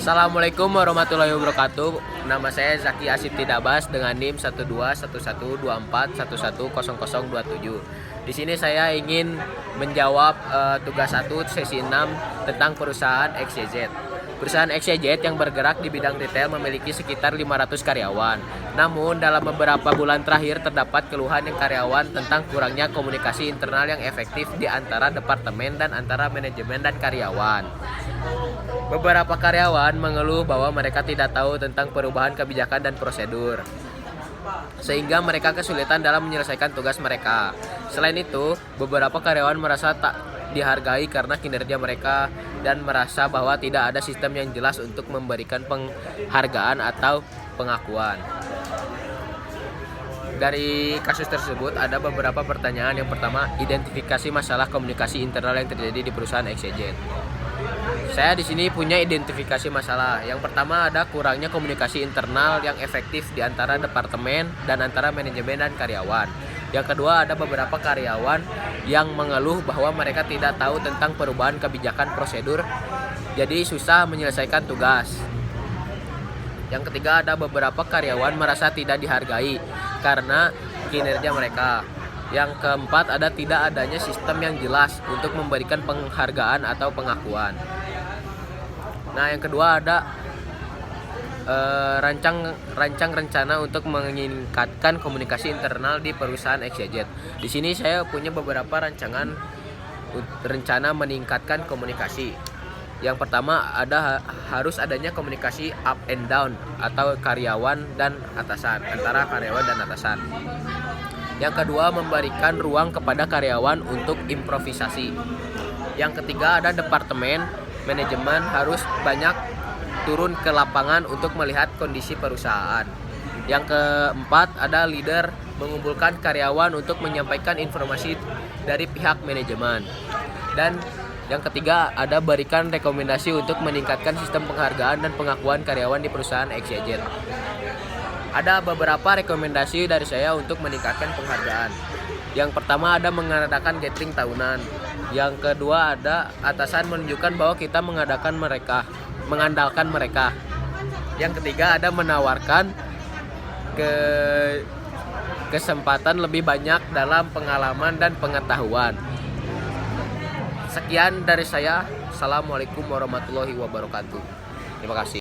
Assalamualaikum warahmatullahi wabarakatuh. Nama saya Zaki Asif Tidabas dengan NIM 1211241110027. Di sini saya ingin menjawab tugas 1 sesi 6 tentang perusahaan XYZ. Perusahaan XYZ yang bergerak di bidang retail memiliki sekitar 500 karyawan. Namun dalam beberapa bulan terakhir terdapat keluhan yang karyawan tentang kurangnya komunikasi internal yang efektif di antara departemen dan antara manajemen dan karyawan. Beberapa karyawan mengeluh bahwa mereka tidak tahu tentang perubahan kebijakan dan prosedur, sehingga mereka kesulitan dalam menyelesaikan tugas mereka. Selain itu, beberapa karyawan merasa tak dihargai karena kinerja mereka dan merasa bahwa tidak ada sistem yang jelas untuk memberikan penghargaan atau pengakuan. Dari kasus tersebut ada beberapa pertanyaan. Yang pertama, identifikasi masalah komunikasi internal yang terjadi di perusahaan XYZ. Saya di sini punya identifikasi masalah. Yang pertama ada kurangnya komunikasi internal yang efektif di antara departemen dan antara manajemen dan karyawan. Yang kedua ada beberapa karyawan yang mengeluh bahwa mereka tidak tahu tentang perubahan kebijakan prosedur, jadi susah menyelesaikan tugas. Yang ketiga ada beberapa karyawan merasa tidak dihargai karena kinerja mereka. Yang keempat ada tidak adanya sistem yang jelas untuk memberikan penghargaan atau pengakuan. Nah, yang kedua ada rancang rencana untuk meningkatkan komunikasi internal di perusahaan XYZ. Di sini saya punya beberapa rencana meningkatkan komunikasi. Yang pertama ada harus adanya komunikasi up and down atau karyawan dan atasan, antara karyawan dan atasan. Yang kedua memberikan ruang kepada karyawan untuk improvisasi. Yang ketiga ada departemen manajemen harus banyak turun ke lapangan untuk melihat kondisi perusahaan. Yang keempat ada leader mengumpulkan karyawan untuk menyampaikan informasi dari pihak manajemen. Dan yang ketiga ada berikan rekomendasi untuk meningkatkan sistem penghargaan dan pengakuan karyawan di perusahaan XYZ. Ada beberapa rekomendasi dari saya untuk meningkatkan penghargaan. Yang pertama ada mengadakan gathering tahunan. Yang kedua ada atasan menunjukkan bahwa kita mengandalkan mereka. Yang ketiga ada menawarkan kesempatan lebih banyak dalam pengalaman dan pengetahuan. Sekian dari saya. Assalamualaikum warahmatullahi wabarakatuh. Terima kasih.